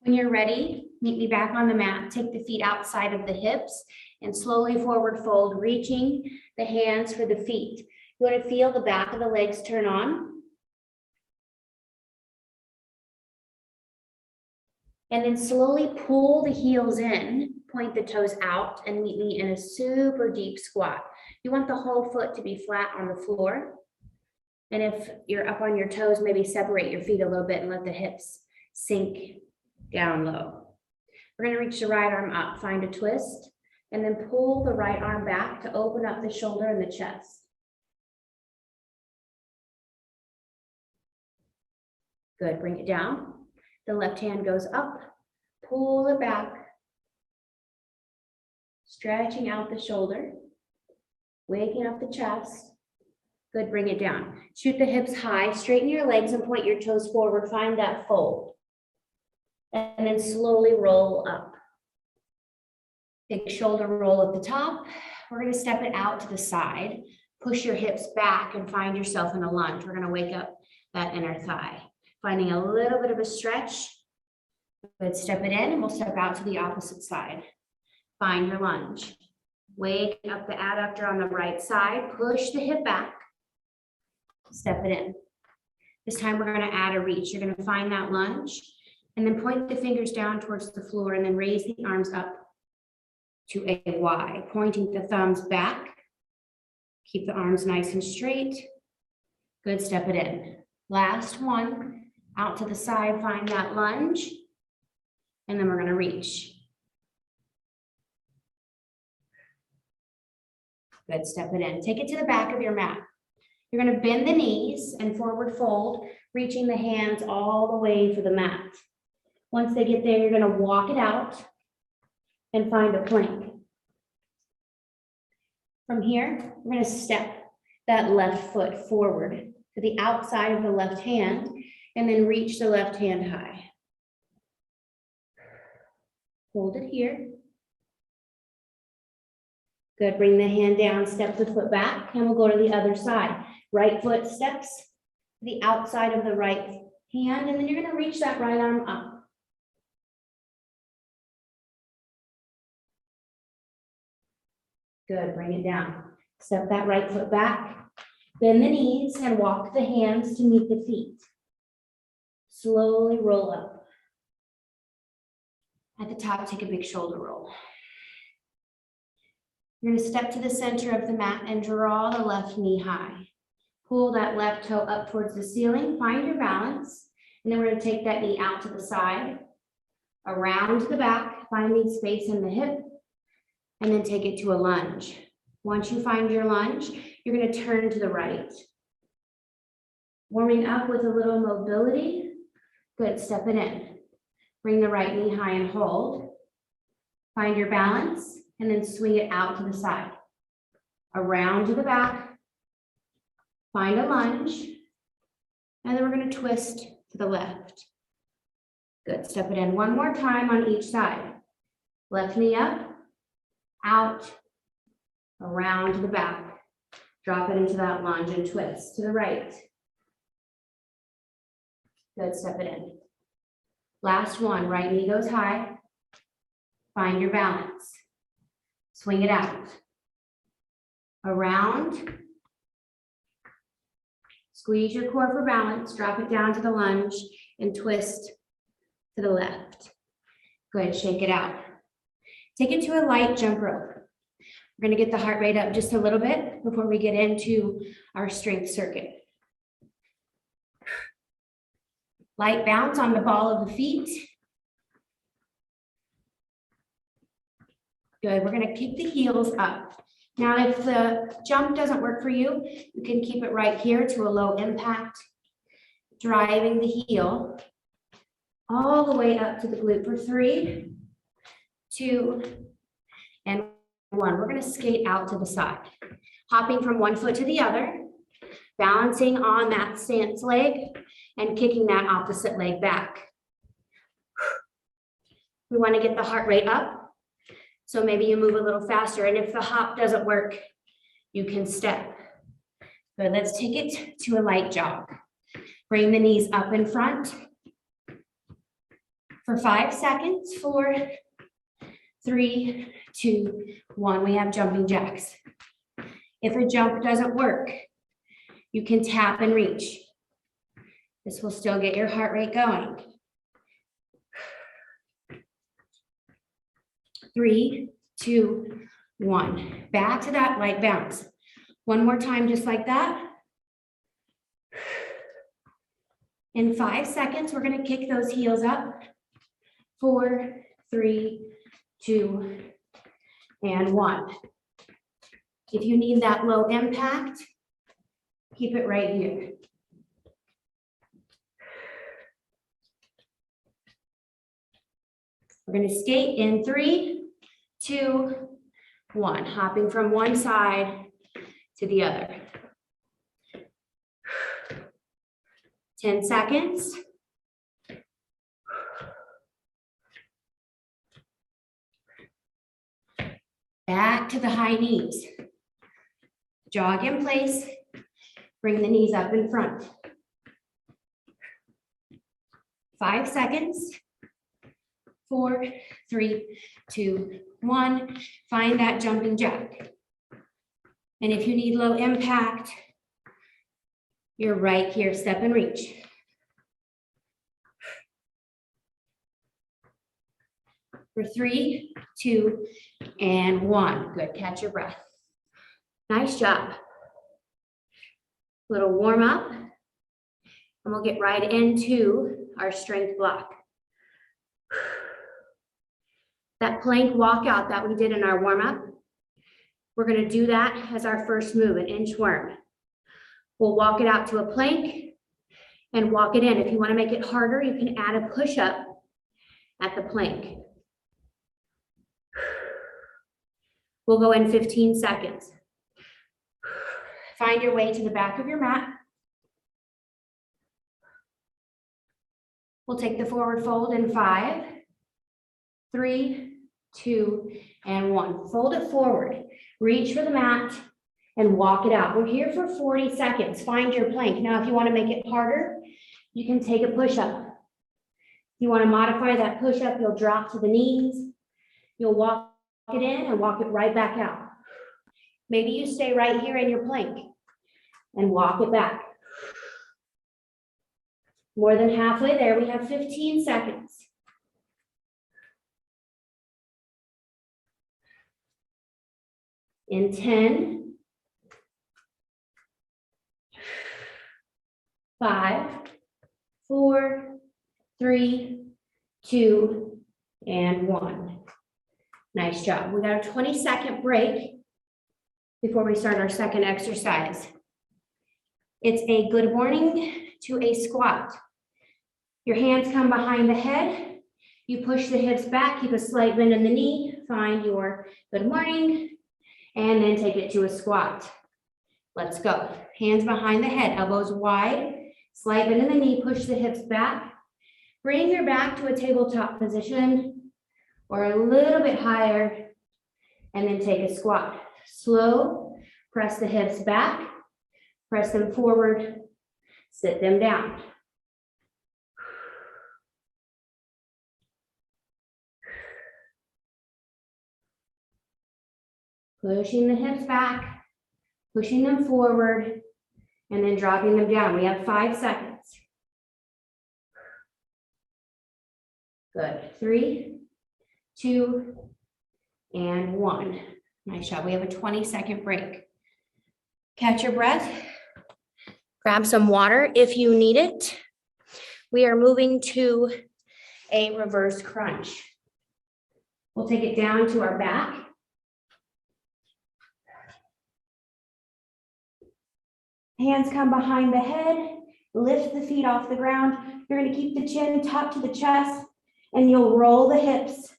When you're ready, meet me back on the mat. Take the feet outside of the hips and slowly forward fold, reaching the hands for the feet. You want to feel the back of the legs turn on. And then slowly pull the heels in, point the toes out, and meet me in a super deep squat. You want the whole foot to be flat on the floor. And if you're up on your toes, maybe separate your feet a little bit and let the hips sink down low. We're going to reach the right arm up, find a twist, and then pull the right arm back to open up the shoulder and the chest. Good, bring it down. The left hand goes up, pull it back, stretching out the shoulder, waking up the chest. Good, bring it down. Shoot the hips high, straighten your legs and point your toes forward, find that fold. And then slowly roll up. Big shoulder roll at the top. We're going to step it out to the side. Push your hips back and find yourself in a lunge. We're going to wake up that inner thigh. Finding a little bit of a stretch. Good, step it in and we'll step out to the opposite side. Find your lunge. Wake up the adductor on the right side. Push the hip back. Step it in. This time we're going to add a reach. You're going to find that lunge and then point the fingers down towards the floor and then raise the arms up to a Y, pointing the thumbs back. Keep the arms nice and straight. Good, step it in. Last one. Out to the side, find that lunge, and then we're going to reach. Good, step it in. Take it to the back of your mat. You're going to bend the knees and forward fold, reaching the hands all the way for the mat. Once they get there, you're going to walk it out and find a plank. From here, we're going to step that left foot forward to the outside of the left hand, and then reach the left hand high. Hold it here. Good, bring the hand down, step the foot back, and we'll go to the other side. Right foot steps to the outside of the right hand, and then you're gonna reach that right arm up. Good, bring it down. Step that right foot back, bend the knees, and walk the hands to meet the feet. Slowly roll up. At the top, take a big shoulder roll. You're going to step to the center of the mat and draw the left knee high. Pull that left toe up towards the ceiling, find your balance, and then we're going to take that knee out to the side, around to the back, finding space in the hip, and then take it to a lunge. Once you find your lunge, you're going to turn to the right. Warming up with a little mobility. Good, step it in. Bring the right knee high and hold. Find your balance and then swing it out to the side. Around to the back. Find a lunge. And then we're going to twist to the left. Good, step it in one more time on each side. Left knee up, out, around to the back. Drop it into that lunge and twist to the right. Good, step it in. Last one, right knee goes high. Find your balance. Swing it out. Around. Squeeze your core for balance. Drop it down to the lunge and twist to the left. Good, shake it out. Take it to a light jump rope. We're going to get the heart rate up just a little bit before we get into our strength circuit. Light bounce on the ball of the feet. Good, we're going to keep the heels up. Now, if the jump doesn't work for you, you can keep it right here to a low impact, driving the heel all the way up to the glute for 3, 2, and 1. We're going to skate out to the side, hopping from one foot to the other, balancing on that stance leg and kicking that opposite leg back. We want to get the heart rate up. So maybe you move a little faster. And if the hop doesn't work, you can step. Good, let's take it to a light jog. Bring the knees up in front. For 5 seconds, 4, 3, 2, 1. We have jumping jacks. If a jump doesn't work, you can tap and reach. This will still get your heart rate going. 3, 2, 1. Back to that light bounce. One more time, just like that. In 5 seconds, we're going to kick those heels up. 4, 3, 2, and 1. If you need that low impact, keep it right here. We're going to skate in 3, 2, 1, hopping from one side to the other. 10 seconds. Back to the high knees. Jog in place. Bring the knees up in front. 5 seconds. 4, 3, 2, 1. Find that jumping jack. And if you need low impact, you're right here, step and reach. For 3, 2, and 1. Good, catch your breath. Nice job. Little warm up, and we'll get right into our strength block. That plank walkout that we did in our warm up, we're gonna do that as our first move, an inchworm. We'll walk it out to a plank and walk it in. If you want to make it harder, you can add a push-up at the plank. We'll go in 15 seconds. Find your way to the back of your mat. We'll take the forward fold in 5, 3, 2, and 1. Fold it forward. Reach for the mat and walk it out. We're here for 40 seconds. Find your plank. Now, if you want to make it harder, you can take a push-up. If you want to modify that push-up, you'll drop to the knees. You'll walk it in and walk it right back out. Maybe you stay right here in your plank and walk it back. More than halfway there, we have 15 seconds. In 10, 5, 4, 3, 2, and 1. Nice job. We got a 20-second break before we start our second exercise. It's a good morning to a squat. Your hands come behind the head. You push the hips back, keep a slight bend in the knee, find your good morning, and then take it to a squat. Let's go. Hands behind the head, elbows wide, slight bend in the knee, push the hips back. Bring your back to a tabletop position or a little bit higher, and then take a squat. Slow, press the hips back, press them forward, sit them down. Pushing the hips back, pushing them forward, and then dropping them down. We have 5 seconds. Good. 3, 2, and 1. Nice job. We have a 20-second break. Catch your breath. Grab some water if you need it. We are moving to a reverse crunch. We'll take it down to our back. Hands come behind the head, lift the feet off the ground. You're going to keep the chin tucked to the chest, and you'll roll the hips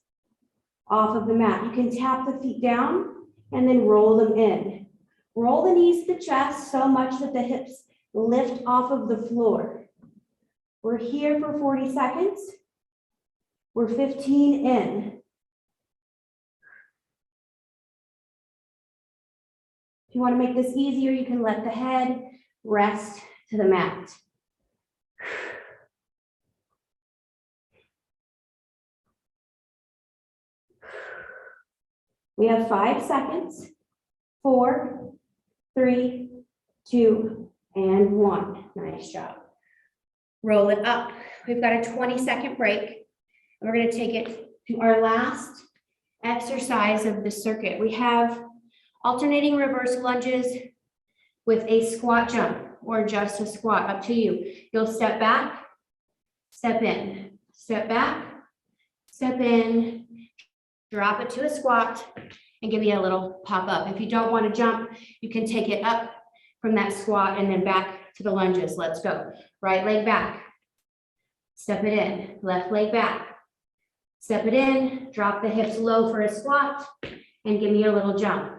off of the mat. You can tap the feet down and then roll them in. Roll the knees to the chest so much that the hips lift off of the floor. We're here for 40 seconds. We're 15 in. If you want to make this easier, you can let the head rest to the mat. We have 5 seconds. 4, 3, 2, and 1. Nice job. Roll it up. We've got a 20-second break. And we're going to take it to our last exercise of the circuit. We have alternating reverse lunges with a squat jump or just a squat, up to you. You'll step back, step in, step back, step in, drop it to a squat, and give you a little pop up. If you don't want to jump, you can take it up from that squat and then back to the lunges. Let's go. Right leg back, step it in, left leg back, step it in, drop the hips low for a squat, and give me a little jump.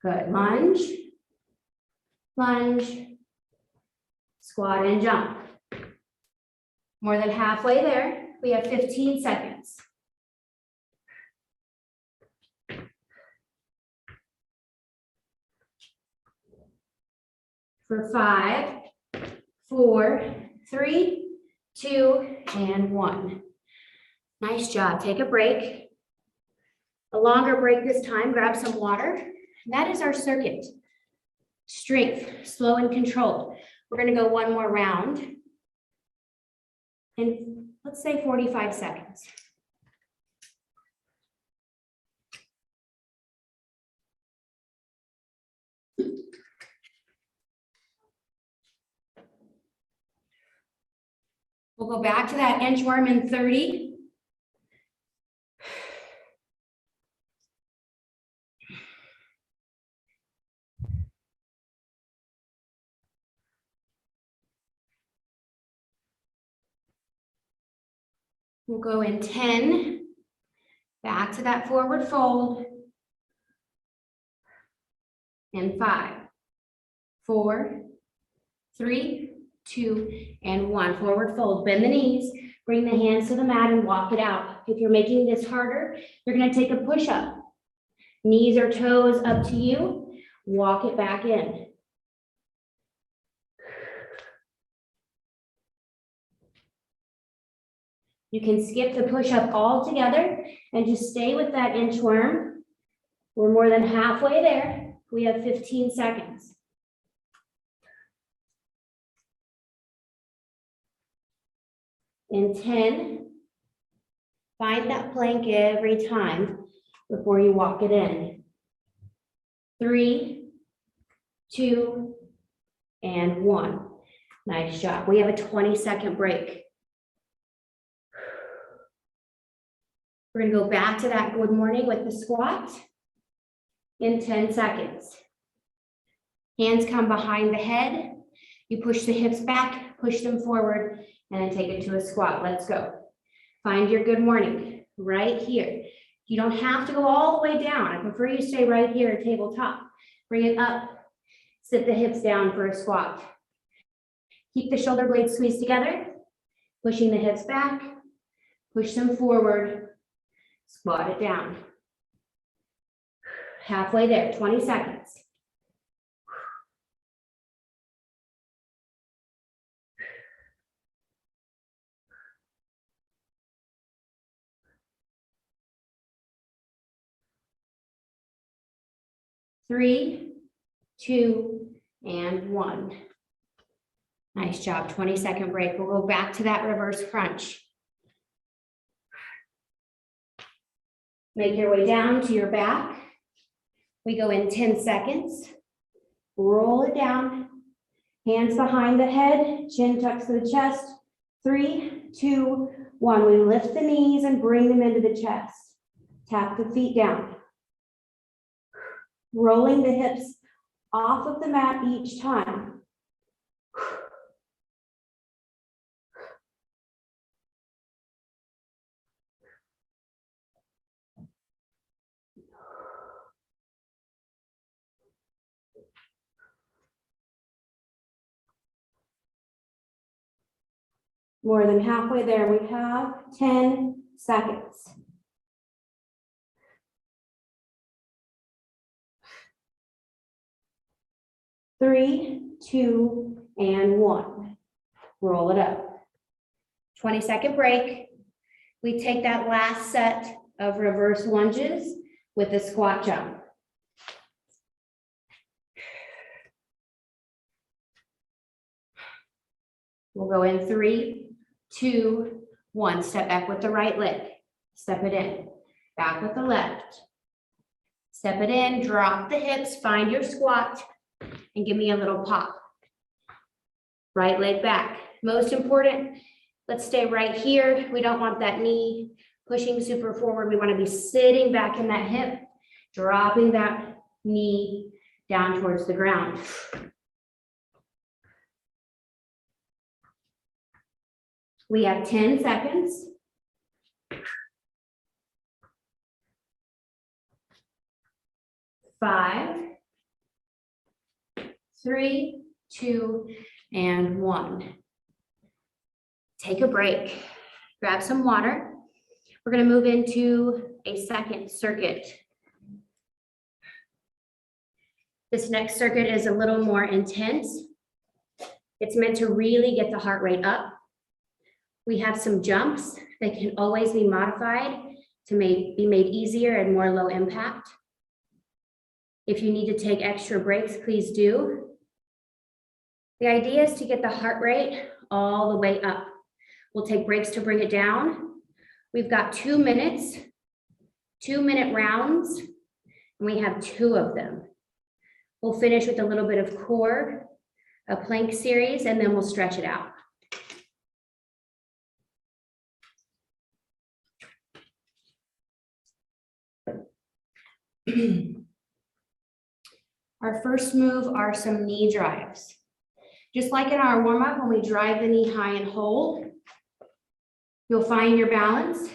Good. Lunge, lunge, squat and jump. More than halfway there. We have 15 seconds. For 5, 4, 3, 2, and 1. Nice job. Take a break. A longer break this time. Grab some water. That is our circuit. Strength, slow and controlled. We're going to go one more round in, let's say, 45 seconds. We'll go back to that inchworm in 30. We'll go in 10, back to that forward fold, and 5, 4, 3, 2, and 1. Forward fold, bend the knees, bring the hands to the mat and walk it out. If you're making this harder, you're gonna take a push-up. Knees or toes up to you, walk it back in. You can skip the push-up altogether and just stay with that inchworm. We're more than halfway there. We have 15 seconds. In 10, find that plank every time before you walk it in. 3, 2, and 1. Nice job. We have a 20-second break. We're going to go back to that good morning with the squat in 10 seconds. Hands come behind the head. You push the hips back, push them forward, and then take it to a squat. Let's go. Find your good morning right here. You don't have to go all the way down. I prefer you stay right here at tabletop. Bring it up. Sit the hips down for a squat. Keep the shoulder blades squeezed together, pushing the hips back, push them forward. Squat it down. Halfway there, 20 seconds. Three, 2, and 1. Nice job, 20-second break. We'll go back to that reverse crunch. Make your way down to your back. We go in 10 seconds. Roll it down. Hands behind the head, chin tucks to the chest. 3, 2, 1. We lift the knees and bring them into the chest. Tap the feet down. Rolling the hips off of the mat each time. More than halfway there. We have 10 seconds. Three, 2, and 1. Roll it up. 20-second break. We take that last set of reverse lunges with a squat jump. We'll go in 3, 2, 1. Step back with the right leg. Step it in. Back with the left. Step it in, drop the hips, find your squat, and give me a little pop. Right leg back. Most important, let's stay right here. We don't want that knee pushing super forward. We want to be sitting back in that hip, dropping that knee down towards the ground. We have 10 seconds. 5, 3, 2, and 1. Take a break. Grab some water. We're going to move into a second circuit. This next circuit is a little more intense. It's meant to really get the heart rate up. We have some jumps that can always be modified to be made easier and more low impact. If you need to take extra breaks, please do. The idea is to get the heart rate all the way up. We'll take breaks to bring it down. We've got 2 minutes, 2-minute rounds, and we have 2 of them. We'll finish with a little bit of core, a plank series, and then we'll stretch it out. Our first move are some knee drives. Just like in our warm-up, when we drive the knee high and hold, you'll find your balance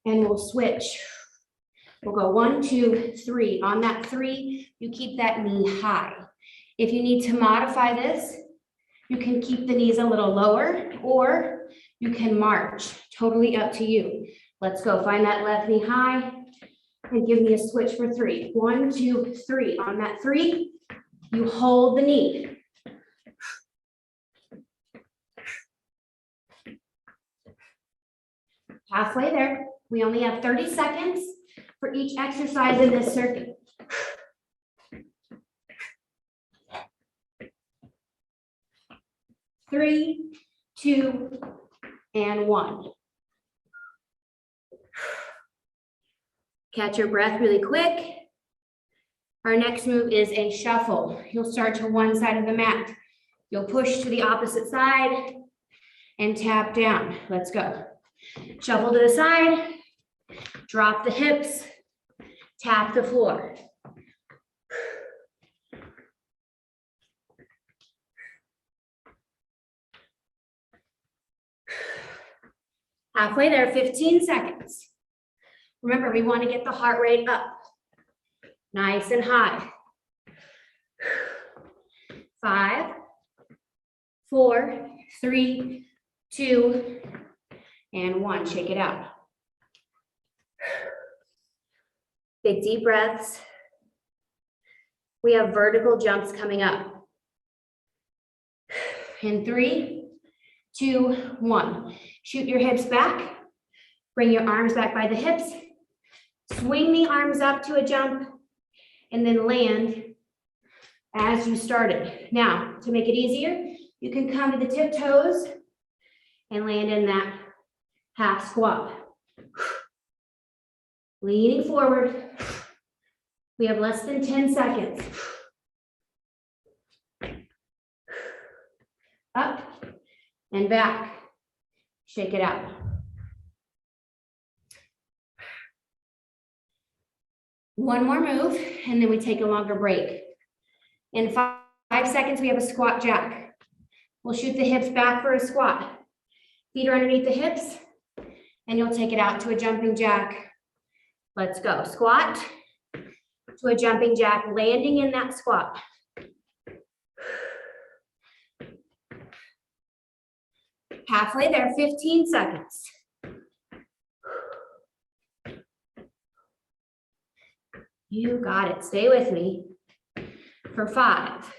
and we'll switch. We'll go 1, 2, 3. On that 3, you keep that knee high. If you need to modify this, you can keep the knees a little lower or you can march. Totally up to you. Let's go. Find that left knee high and give me a switch for 3. 1, 2, 3. On that 3, you hold the knee. Halfway there. We only have 30 seconds for each exercise in this circuit. Three, 2, and 1. Catch your breath really quick. Our next move is a shuffle. You'll start to one side of the mat. You'll push to the opposite side and tap down. Let's go. Shuffle to the side, drop the hips, tap the floor. Halfway there, 15 seconds. Remember, we want to get the heart rate up, nice and high. 5, 4, 3, 2, and 1. Shake it out. Big deep breaths. We have vertical jumps coming up. In 3, 2, 1. Shoot your hips back. Bring your arms back by the hips. Swing the arms up to a jump and then land as you started. Now, to make it easier, you can come to the tiptoes and land in that half squat. Leaning forward. We have less than 10 seconds. Up and back. Shake it out. One more move, and then we take a longer break. In 5 seconds, we have a squat jack. We'll shoot the hips back for a squat. Feet are underneath the hips, and you'll take it out to a jumping jack. Let's go. Squat to a jumping jack, landing in that squat. Halfway there, 15 seconds. You got it. Stay with me for 5,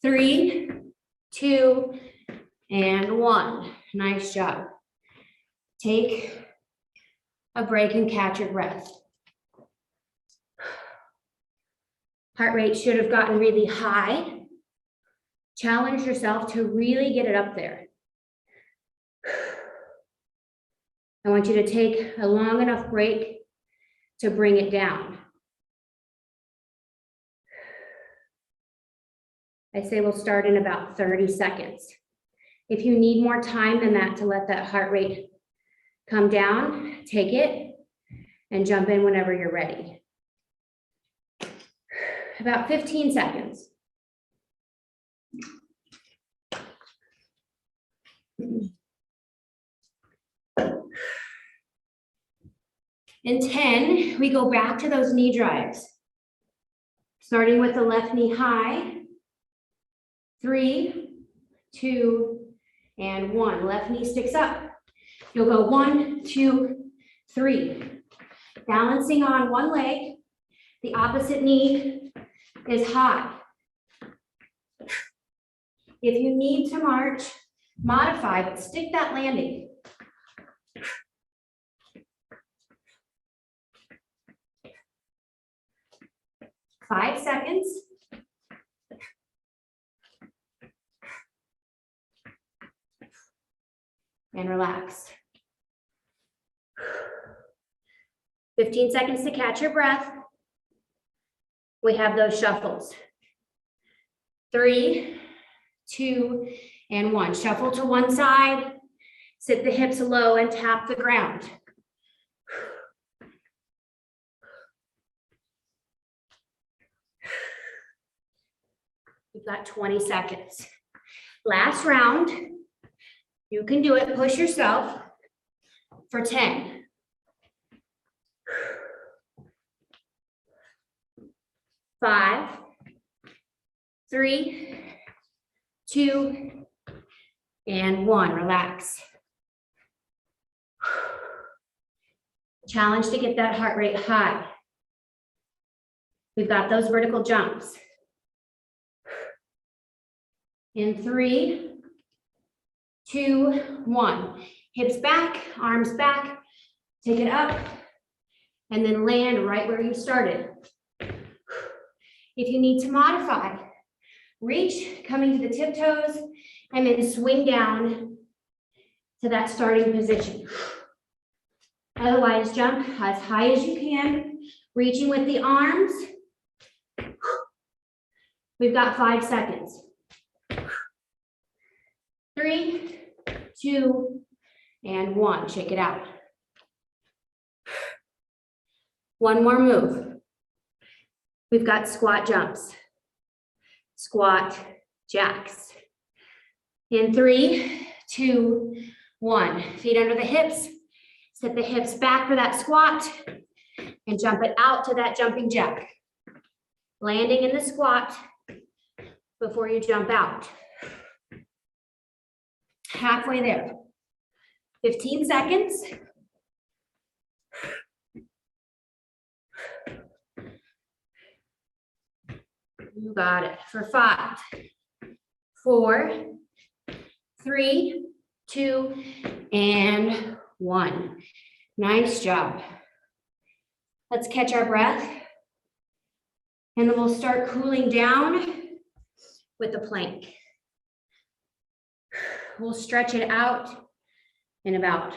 3, 2, and 1. Nice job. Take a break and catch your breath. Heart rate should have gotten really high. Challenge yourself to really get it up there. I want you to take a long enough break to bring it down. I say we'll start in about 30 seconds. If you need more time than that to let that heart rate come down, take it and jump in whenever you're ready. About 15 seconds. In 10, we go back to those knee drives. Starting with the left knee high. 3, 2, and 1. Left knee sticks up. You'll go 1, 2, 3. Balancing on one leg. The opposite knee is high. If you need to march, modify, but stick that landing. Five seconds. And relax. 15 seconds to catch your breath. We have those shuffles. 3, 2, and 1. Shuffle to one side, sit the hips low and tap the ground. You've got 20 seconds. Last round. You can do it. Push yourself for 10. 5, 3, 2, and 1. Relax. Challenge to get that heart rate high. We've got those vertical jumps. In 3, 2, 1. Hips back, arms back, take it up, and then land right where you started. If you need to modify, reach, coming to the tiptoes, and then swing down to that starting position. Otherwise, jump as high as you can, reaching with the arms. We've got 5 seconds. 3, 2, and 1. Shake it out. One more move. We've got squat jumps, squat jacks. In 3, 2, 1. Feet under the hips. Sit the hips back for that squat and jump it out to that jumping jack. Landing in the squat before you jump out. Halfway there. 15 seconds. You got it. For 5, 4, 3, 2, and 1. Nice job. Let's catch our breath. And then we'll start cooling down with the plank. We'll stretch it out in about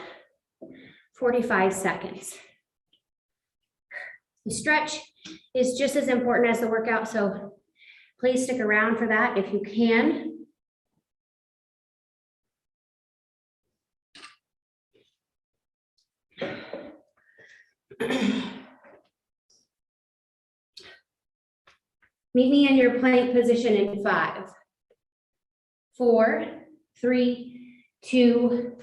45 seconds. The stretch is just as important as the workout, so please stick around for that if you can. Meet me in your plank position in 5, 4, 3, 2,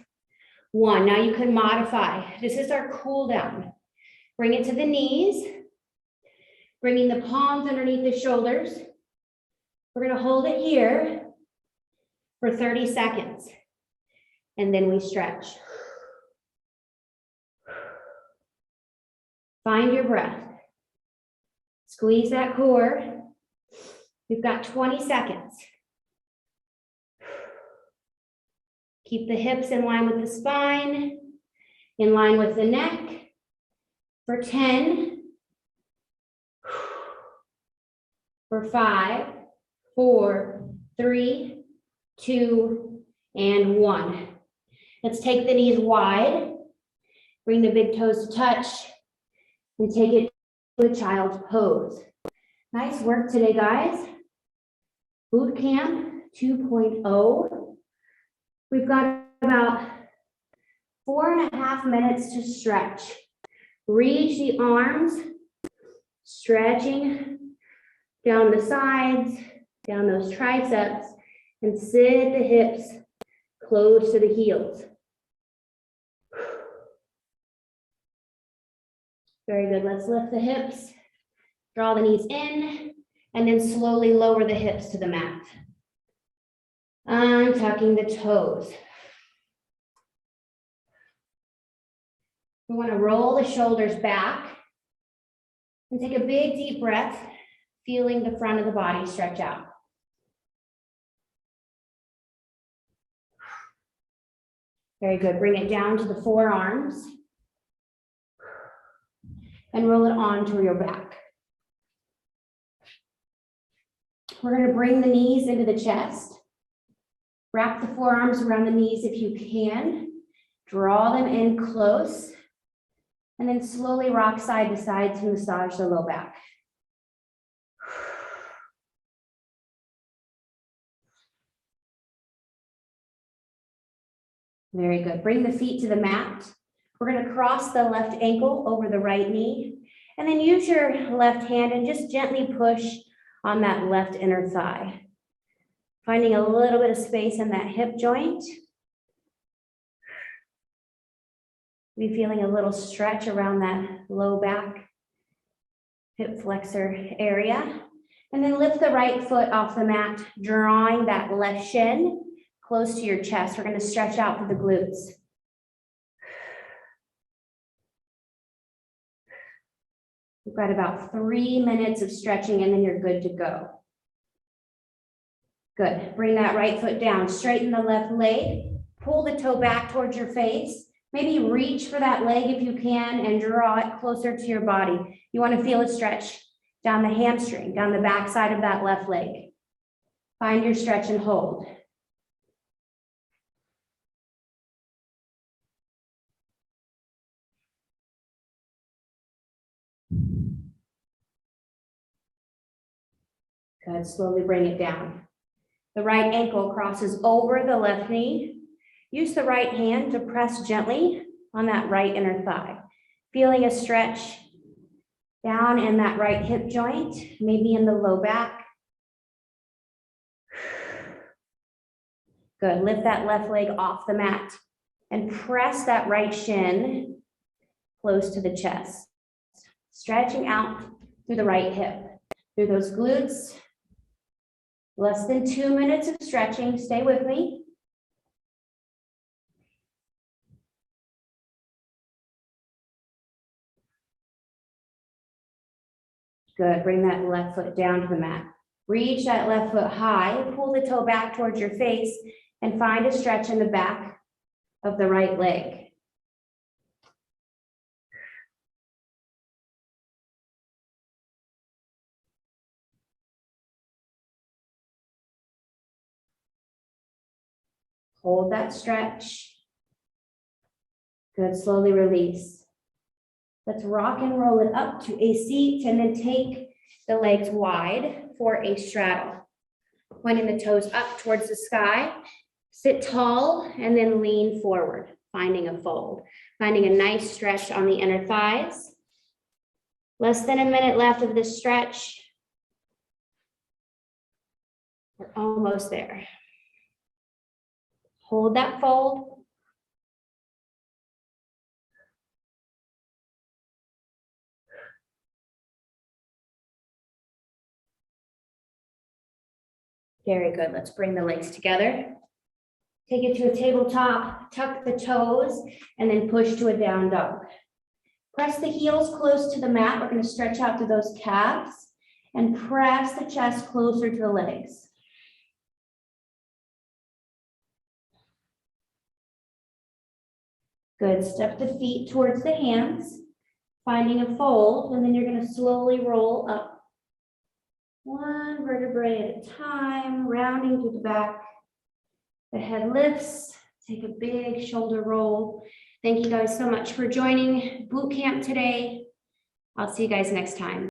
1. Now you can modify. This is our cool down. Bring it to the knees, bringing the palms underneath the shoulders. We're going to hold it here for 30 seconds, and then we stretch. Find your breath. Squeeze that core. You've got 20 seconds. Keep the hips in line with the spine, in line with the neck. For 10, for 5, 4, 3, 2, and 1. Let's take the knees wide, bring the big toes to touch, and take it to a child's pose. Nice work today, guys. Bootcamp 2.0. We've got about 4.5 minutes to stretch. Reach the arms, stretching down the sides, down those triceps, and sit the hips close to the heels. Very good. Let's lift the hips, draw the knees in, and then slowly lower the hips to the mat. Untucking the toes. We want to roll the shoulders back and take a big deep breath, feeling the front of the body stretch out. Very good. Bring it down to the forearms and roll it onto your back. We're going to bring the knees into the chest. Wrap the forearms around the knees if you can. Draw them in close. And then slowly rock side to side to massage the low back. Very good. Bring the feet to the mat. We're going to cross the left ankle over the right knee. And then use your left hand and just gently push on that left inner thigh. Finding a little bit of space in that hip joint. Be feeling a little stretch around that low back, hip flexor area. And then lift the right foot off the mat, drawing that left shin close to your chest. We're going to stretch out through the glutes. We've got about 3 minutes of stretching and then you're good to go. Good. Bring that right foot down, straighten the left leg, pull the toe back towards your face. Maybe reach for that leg if you can and draw it closer to your body. You want to feel a stretch down the hamstring, down the back side of that left leg. Find your stretch and hold. Good. Slowly bring it down. The right ankle crosses over the left knee. Use the right hand to press gently on that right inner thigh. Feeling a stretch down in that right hip joint, maybe in the low back. Good. Lift that left leg off the mat and press that right shin close to the chest. Stretching out through the right hip, through those glutes. Less than 2 minutes of stretching. Stay with me. Good. Bring that left foot down to the mat. Reach that left foot high, pull the toe back towards your face, and find a stretch in the back of the right leg. Hold that stretch. Good. Slowly release. Let's rock and roll it up to a seat and then take the legs wide for a straddle. Pointing the toes up towards the sky. Sit tall and then lean forward, finding a fold. Finding a nice stretch on the inner thighs. Less than a minute left of this stretch. We're almost there. Hold that fold. Very good. Let's bring the legs together. Take it to a tabletop, tuck the toes, and then push to a down dog. Press the heels close to the mat. We're going to stretch out through those calves and press the chest closer to the legs. Good. Step the feet towards the hands, finding a fold, and then you're going to slowly roll up. One vertebrae at a time, rounding through the back. The head lifts. Take a big shoulder roll. Thank you guys so much for joining boot camp today. I'll see you guys next time.